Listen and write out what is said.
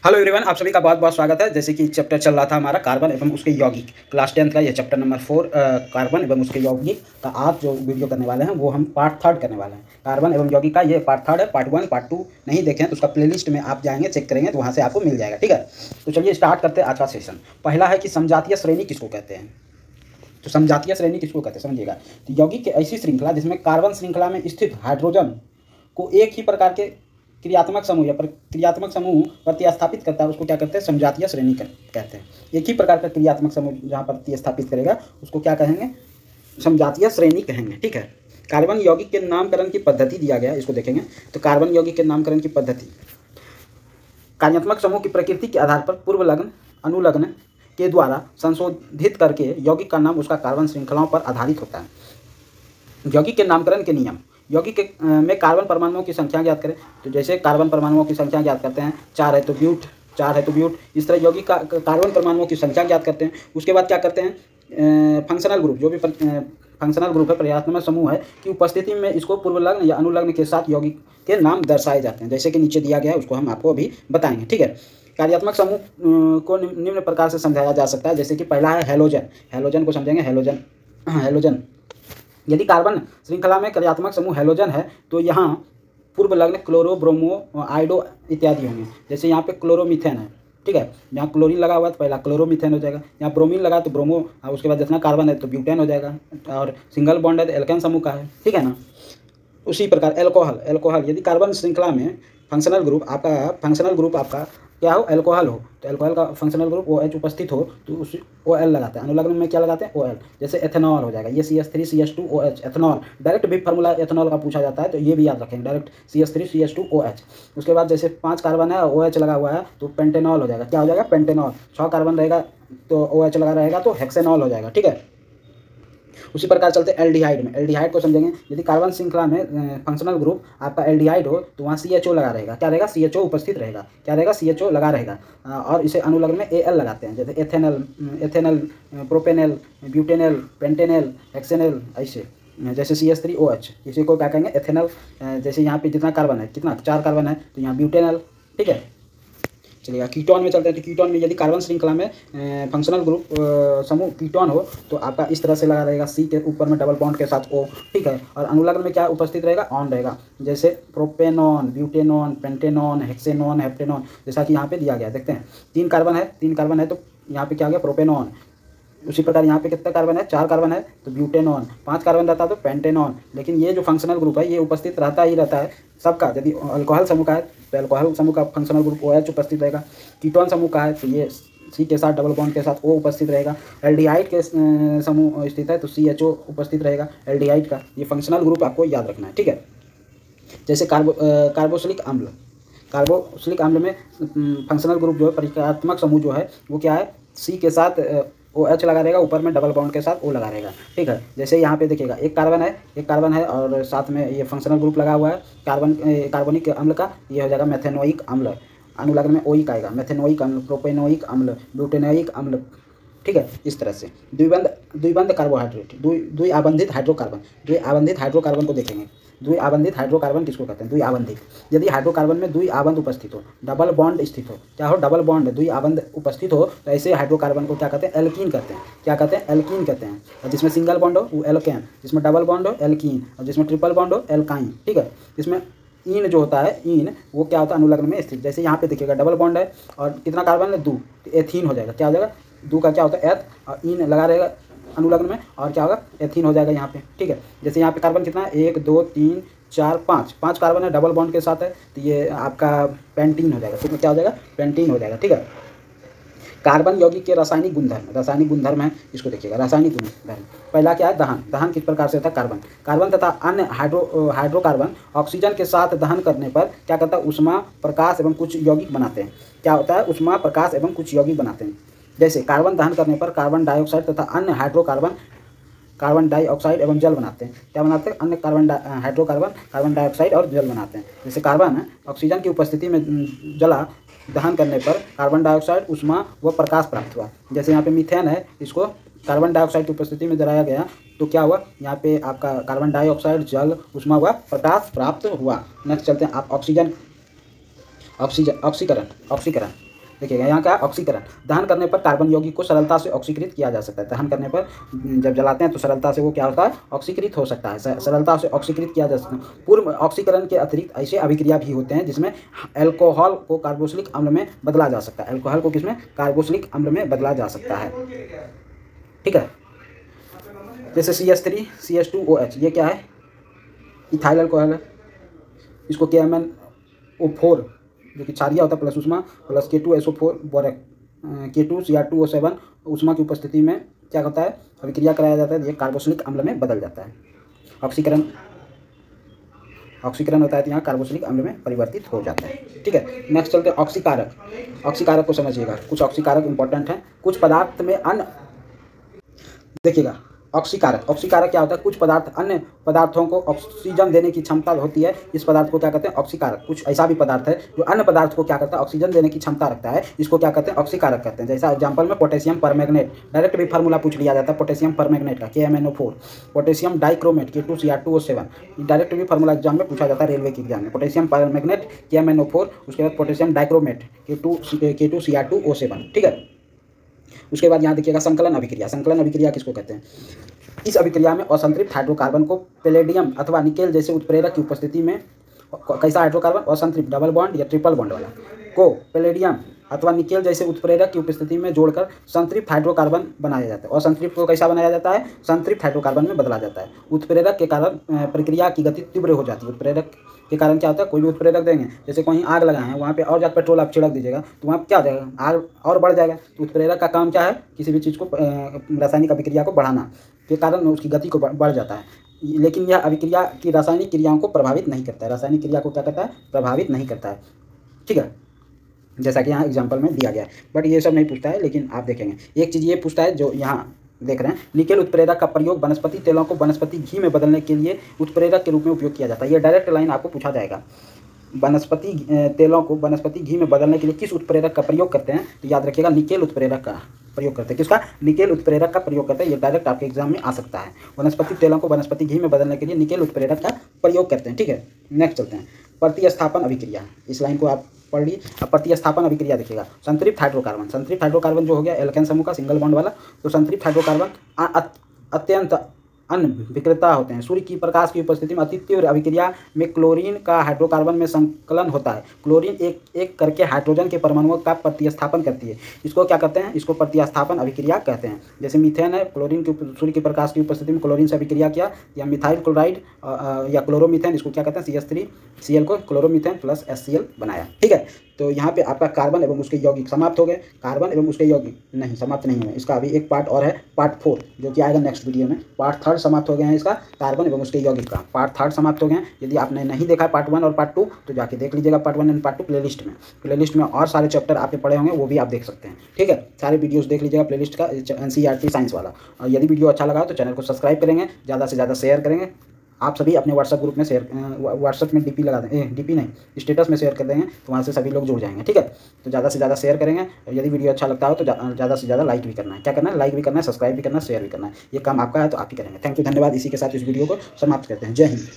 Hello everyone, आप सभी का बहुत बहुत स्वागत है। जैसे कि चैप्टर चल रहा था हमारा कार्बन एवं उसके यौगिक, क्लास 10th का ये चैप्टर नंबर 4 कार्बन एवं उसके यौगिक का आज जो वीडियो करने वाले हैं वो हम पार्ट 3 करने वाले हैं। कार्बन एवं यौगिक का ये पार्ट 3 है। पार्ट 1 पार्ट 2 नहीं देखें तो उसका प्लेलिस्ट में आप जाएंगे, चेक करेंगे तो वहाँ से आपको मिल जाएगा। ठीक है, तो चलिए स्टार्ट करते हैं आज का सेशन। पहला है कि समजातीय श्रेणी किसको कहते हैं। तो समजातीय श्रेणी किसको कहते हैं समझिएगा। तो यौगिक की ऐसी श्रृंखला जिसमें कार्बन श्रृंखला में स्थित हाइड्रोजन को एक ही प्रकार के क्रियात्मक समूह या क्रियात्मक समूह प्रतिस्थापित करता है, उसको क्या कहते हैं, समजातीय श्रेणी कहते हैं। एक ही प्रकार का क्रियात्मक समूह जहाँ प्रतिस्थापित करेगा उसको क्या कहेंगे, समजातीय श्रेणी कहेंगे। ठीक है, कार्बन यौगिक के नामकरण की पद्धति दिया गया, इसको देखेंगे। तो कार्बन यौगिक के नामकरण की पद्धति कार्यात्मक समूह की प्रकृति के आधार पर पूर्व लग्न अनुलग्न के द्वारा संशोधित करके यौगिक का नाम उसका कार्बन श्रृंखलाओं पर आधारित होता है। यौगिक के नामकरण के नियम। यौगिक में कार्बन परमाणुओं की संख्या ज्ञात करें। तो जैसे कार्बन परमाणुओं की संख्या ज्ञात करते हैं, 4 है तो ब्यूट, 4 है तो ब्यूट। इस तरह यौगिक का कार्बन परमाणुओं की संख्या ज्ञात करते हैं। उसके बाद क्या करते हैं, फंक्शनल ग्रुप, जो भी फंक्शनल ग्रुप है, प्रयात्मक समूह है, की उपस्थिति में इसको पूर्व लग्न या अनुलग्न के साथ यौगिक के नाम दर्शाए जाते हैं। जैसे कि नीचे दिया गया है, उसको हम आपको अभी बताएंगे। ठीक है, कार्यात्मक समूह को निम्न प्रकार से समझाया जा सकता है। जैसे कि पहला है हेलोजन। हेलोजन को समझेंगे। हेलोजन यदि कार्बन श्रृंखला में कार्यात्मक समूह हेलोजन है तो यहाँ पूर्व लग्न क्लोरो, ब्रोमो, आइडो इत्यादि होंगे। जैसे यहाँ पे क्लोरोमीथेन है, ठीक है, यहाँ क्लोरीन लगा हुआ है तो पहला क्लोरोमीथेन हो जाएगा। यहाँ ब्रोमीन लगा तो ब्रोमो, उसके बाद जितना कार्बन है तो ब्यूटेन हो जाएगा। और सिंगल बॉन्ड है तो एल्केन समूह का है। ठीक है ना। उसी प्रकार एल्कोहल यदि कार्बन श्रृंखला में फंक्शनल ग्रुप आपका क्या हो, एल्कोहल हो, तो एल्कोहल का फंक्शनल ग्रुप OH उपस्थित हो तो उस OL लगाते हैं। अनुलग्न में क्या लगाते हैं, OL। जैसे एथेनॉल हो जाएगा, ये CH3CH2OH, एथेनॉल। डायरेक्ट भी फार्मूला एथेनॉल का पूछा जाता है तो ये भी याद रखेंगे, डायरेक्ट CH3CH2OH। उसके बाद जैसे 5 कार्बन है, OH लगा हुआ है तो पेंटेनॉल हो जाएगा। क्या हो जाएगा, पेंटेनॉल। 6 कार्बन रहेगा तो OH लगा रहेगा तो हेक्सेनॉल हो जाएगा। ठीक है, उसी प्रकार चलते हैं एल्डिहाइड में। एल्डिहाइड को समझेंगे। यदि कार्बन श्रृंखला में फंक्शनल ग्रुप आपका एल्डिहाइड हो तो वहाँ CHO लगा रहेगा। क्या रहेगा, CHO उपस्थित रहेगा। क्या रहेगा, CHO लगा रहेगा। और इसे अनुलग्न में AL लगाते हैं। जैसे ethanal, propanal, butanal, pentanal, hexanal, ऐसे। जैसे CH3OH, इसी को क्या कहेंगे, एथेनल। जैसे यहाँ पे जितना कार्बन है, कितना 4 कार्बन है तो यहाँ ब्यूटेनल। ठीक है, चलिएगा कीटोन में चलते हैं। तो कीटोन में यदि कार्बन श्रृंखला में फंक्शनल ग्रुप समूह कीटोन हो तो आपका इस तरह से लगा रहेगा, C के ऊपर में डबल बॉन्ड के साथ O। ठीक है, और अनुलग्न में क्या उपस्थित रहेगा, ऑन रहेगा। जैसे प्रोपेनॉन, ब्यूटेनॉन, पेंटेनॉन, हेक्सेनॉन, हेप्टेनॉन, जैसा कि यहाँ पे दिया गया। देखते हैं 3 कार्बन है तो यहाँ पे क्या गया, प्रोपेनॉन। उसी प्रकार यहाँ पे कितना कार्बन है, 4 कार्बन है तो ब्यूटेनॉन। 5 कार्बन रहता है तो पेंटेनॉन। लेकिन ये जो फंक्शनल ग्रुप है ये उपस्थित रहता ही रहता है सबका। यदि अल्कोहल समूह का है तो अल्कोहल समूह का फंक्शनल ग्रुप OH उपस्थित रहेगा। कीटोन समूह का है तो ये C के साथ डबल बॉन्ड के साथ O उपस्थित रहेगा। एल्डिहाइड के समूह स्थित है तो CHO उपस्थित रहेगा एल्डिहाइड का। ये फंक्शनल ग्रुप आपको याद रखना है। ठीक है, जैसे कार्बोक्सिलिक अम्ल में फंक्शनल ग्रुप जो है, परिचयात्मक समूह जो है वो क्या है, C के साथ OH लगा रहेगा, ऊपर में डबल बॉन्ड के साथ O लगा रहेगा। ठीक है, जैसे यहाँ पे देखिएगा एक कार्बन है और साथ में ये फंक्शनल ग्रुप लगा हुआ है कार्बनिक अम्ल का। ये हो जाएगा मेथेनोइक अम्ल। अनुलग्न में ओइक आएगा, मेथेनोइक अम्ल, प्रोपेनोइक अम्ल, ब्यूटेनोइक अम्ल। ठीक है, इस तरह से द्विबंध कार्बोहाइड्रेट, द्विआबंधित हाइड्रोकार्बन को देखेंगे। द्विआबंधित हाइड्रोकार्बन किसको कहते हैं, द्विआबंधित। यदि हाइड्रोकार्बन में द्विआबंध उपस्थित हो, डबल बॉन्ड स्थित हो, क्या हो, डबल बॉन्ड द्विआबंध उपस्थित हो तो ऐसे हाइड्रोकार्बन को क्या कहते हैं, एल्कीन कहते हैं। क्या कहते हैं, एल्कीन कहते हैं। और जिसमें सिंगल बॉन्ड हो वो एल्केन, जिसमें डबल बॉन्ड हो एल्कीन, और जिसमें ट्रिपल बॉन्ड हो एल्काइन। ठीक है, इसमें इन जो होता है, इन वो क्या होता है, अनुलग्न में स्थित। जैसे यहाँ पे देखिएगा डबल बॉन्ड है और कितना कार्बन है, 2, तो एथीन हो जाएगा। क्या हो जाएगा, 2 का क्या होता है, एथ, और इन लगा रहेगा अनुलग्न में और क्या होगा, एथीन हो जाएगा यहाँ पे। ठीक है, जैसे यहाँ पे कार्बन कितना है, 1 2 3 4 5 कार्बन है, डबल बॉन्ड के साथ है तो ये आपका पेंटीन हो जाएगा। तो क्या हो जाएगा, पेंटीन हो जाएगा। ठीक है, कार्बन यौगिक के रासायनिक गुणधर्म है, इसको देखिएगा। रासायनिक गुणधर्म पहला क्या है, दहन किस प्रकार से होता है, कार्बन तथा अन्य हाइड्रोकार्बन ऑक्सीजन के साथ दहन करने पर क्या करता है, उष्मा, प्रकाश एवं कुछ यौगिक बनाते हैं। क्या होता है, उष्मा, प्रकाश एवं कुछ यौगिक बनाते हैं। जैसे कार्बन दहन करने पर कार्बन डाइऑक्साइड तथा अन्य हाइड्रोकार्बन कार्बन डाइऑक्साइड एवं जल बनाते हैं। क्या बनाते हैं, अन्य हाइड्रोकार्बन कार्बन डाइऑक्साइड और जल बनाते हैं। जैसे कार्बन ऑक्सीजन की उपस्थिति में जला दहन करने पर कार्बन डाइऑक्साइड, उष्मा व प्रकाश प्राप्त हुआ। जैसे यहाँ पे मीथेन है, इसको कार्बन डाइऑक्साइड की उपस्थिति में जलाया गया तो क्या हुआ, यहाँ पे आपका कार्बन डाइऑक्साइड, जल, उष्मा व प्रकाश प्राप्त हुआ। नेक्स्ट चलते हैं आप ऑक्सीकरण। देखिएगा यहाँ क्या है, ऑक्सीकरण। दहन करने पर कार्बन यौगिक को सरलता से ऑक्सीकृत किया जा सकता है। दहन करने पर जब जलाते हैं तो सरलता से वो क्या होता है, ऑक्सीकृत हो सकता है, सरलता से ऑक्सीकृत किया जा सकता है। पूर्व ऑक्सीकरण के अतिरिक्त ऐसे अभिक्रिया भी होते हैं जिसमें अल्कोहल को कार्बोक्सिलिक अम्ल में बदला जा सकता है। अल्कोहल को किसमें, कार्बोक्सिलिक अम्ल में बदला जा सकता है। ठीक है, जैसे CH3 CH2OH, ये क्या है, इथाइल अल्कोहल है। इसको KMnO4 जो कि क्षारीय होता है प्लस उष्मा प्लस K2SO4 बोरक K2Cr2O7 उष्मा की उपस्थिति में क्या होता है, अभिक्रिया कराया जाता है, ये कार्बोक्सिलिक अम्ल में बदल जाता है। ऑक्सीकरण होता है तो यहाँ कार्बोक्सिलिक अम्ल में परिवर्तित हो जाता है। ठीक है, नेक्स्ट चलते हैं ऑक्सीकारक। ऑक्सीकारक को समझिएगा, कुछ ऑक्सीकारक इंपॉर्टेंट हैं। कुछ पदार्थ में अन्य, देखिएगा ऑक्सीकारक क्या होता है, कुछ पदार्थ अन्य पदार्थों को ऑक्सीजन देने की क्षमता होती है, इस पदार्थ को क्या कहते हैं, ऑक्सीकारक। कुछ ऐसा भी पदार्थ है जो अन्य पदार्थ को क्या करता है, ऑक्सीजन देने की क्षमता रखता है, इसको क्या कहते हैं, ऑक्सीकारक कहते हैं। जैसा एग्जांपल में पोटेशियम परमैंगनेट, डायरेक्ट भी फार्मूला पूछ लिया जाता है पोटेशियम परमैंगनेट का, KMnO4। Potassium dichromate K2Cr2O7, direct भी फार्मूला एग्जाम में पूछा जाता है, रेलवे के एग्जाम में। पोटेशियम परमैंगनेट KMnO4, उसके बाद पोटेशियम डाइक्रोमेट K2Cr2O7। ठीक है, उसके बाद यहाँ देखिएगा संकलन अभिक्रिया। संकलन अभिक्रिया किसको कहते हैं, इस अभिक्रिया में असंतृप्त हाइड्रोकार्बन को पैलेडियम अथवा निकेल जैसे उत्प्रेरक की उपस्थिति में, कैसा हाइड्रोकार्बन, असंतृप्त डबल बॉन्ड या ट्रिपल बॉन्ड वाला, को पैलेडियम अथवा निकेल जैसे उत्प्रेरक की उपस्थिति में जोड़कर संतृप्त हाइड्रोकार्बन बनाया जाता है। असंतृप्त को कैसा बनाया जाता है, संतृप्त हाइड्रोकार्बन में बदला जाता है। उत्प्रेरक के कारण प्रक्रिया की गति तीव्र हो जाती है। उत्प्रेरक के कारण क्या होता है, कोई भी उत्प्रेरक देंगे, जैसे कहीं आग लगाए हैं, वहाँ पे और ज़्यादा पेट्रोल आप छिड़क दीजिएगा तो वहाँ क्या हो जाएगा, आग और बढ़ जाएगा। तो उत्प्रेरक का काम क्या है, किसी भी चीज़ को रासायनिक अभिक्रिया को बढ़ाना, के कारण उसकी गति को बढ़ जाता है। लेकिन यह अभिक्रिया की रासायनिक क्रियाओं को प्रभावित नहीं करता है, रासायनिक क्रिया को क्या करता है, प्रभावित नहीं करता है। ठीक है, जैसा कि यहाँ एग्जाम्पल में दिया गया है, बट ये सब नहीं पूछता है, लेकिन आप देखेंगे एक चीज़ ये पूछता है जो यहाँ देख रहे हैं, निकेल उत्प्रेरक का प्रयोग वनस्पति तेलों को वनस्पति घी में बदलने के लिए उत्प्रेरक के रूप में उपयोग किया जाता है। ये डायरेक्ट लाइन आपको पूछा जाएगा, वनस्पति तेलों को वनस्पति घी में बदलने के लिए किस उत्प्रेरक का प्रयोग करते हैं, तो याद रखिएगा निकेल उत्प्रेरक का प्रयोग करते हैं। किसका, निकेल उत्प्रेरक का प्रयोग करते हैं। ये डायरेक्ट आपके एग्जाम में आ सकता है, वनस्पति तेलों को वनस्पति घी में बदलने के लिए निकेल उत्प्रेरक का प्रयोग करते हैं। ठीक है, नेक्स्ट चलते हैं, प्रतिस्थापन अभिक्रिया। इस लाइन को आप पढ़ ली। अब प्रतिस्थापन अभिक्रिया देखिएगा, संतृप्त हाइड्रोकार्बन जो हो गया एल्केन समूह का सिंगल बॉन्ड वाला, तो संतृप्त हाइड्रोकार्बन अत्यंत अन्य विक्रेता होते हैं। सूर्य की प्रकाश की उपस्थिति में अति तीव्र अभिक्रिया में क्लोरीन का हाइड्रोकार्बन में संकलन होता है। क्लोरीन एक एक करके हाइड्रोजन के परमाणुओं का प्रतिस्थापन करती है। इसको क्या कहते हैं, इसको प्रतिस्थापन अभिक्रिया कहते हैं। जैसे मीथेन है, क्लोरीन की सूर्य की प्रकाश की उपस्थिति में क्लोरीन से अभिक्रिया किया, या मिथाइल क्लोराइड या क्लोरोमीथेन, इसको क्या कहते हैं, CH3Cl को क्लोरोमीथेन प्लस HCl बनाया। ठीक है, तो यहाँ पे आपका कार्बन एवं उसके यौगिक समाप्त हो गए। कार्बन एवं उसके यौगिक नहीं समाप्त नहीं हुए, इसका अभी एक पार्ट और है, पार्ट 4, जो कि आएगा नेक्स्ट वीडियो में। पार्ट 3 समाप्त हो गए हैं इसका, कार्बन एवं उसके यौगिक का पार्ट 3 समाप्त हो गए हैं। यदि आपने नहीं देखा पार्ट 1 और पार्ट 2 तो जाके देख लीजिएगा पार्ट 1 एंड पार्ट 2 प्लेलिस्ट में और सारे चैप्टर आपके पढ़े होंगे, वो भी आप देख सकते हैं। ठीक है, सारे वीडियोस देख लीजिएगा प्लेलिस्ट का, NCERT साइंस वाला। और यदि वीडियो अच्छा लगा तो चैनल को सब्सक्राइब करेंगे, ज़्यादा से ज़्यादा शेयर करेंगे। आप सभी अपने व्हाट्सएप ग्रुप में शेयर, व्हाट्सएप में DP लगा दें, DP नहीं स्टेटस में शेयर कर देंगे, तो वहाँ से सभी लोग जुड़ जाएंगे। ठीक है, तो ज़्यादा से ज़्यादा शेयर करेंगे। यदि वीडियो अच्छा लगता हो तो ज़्यादा से ज़्यादा लाइक भी करना है। क्या करना है, लाइक भी करना है, सब्सक्राइब भी करना है, शेयर भी करना है। ये काम आपका है, तो आप ही करेंगे। थैंक यू, धन्यवाद। इसी के साथ इस वीडियो को समाप्त करते हैं। जय हिंद।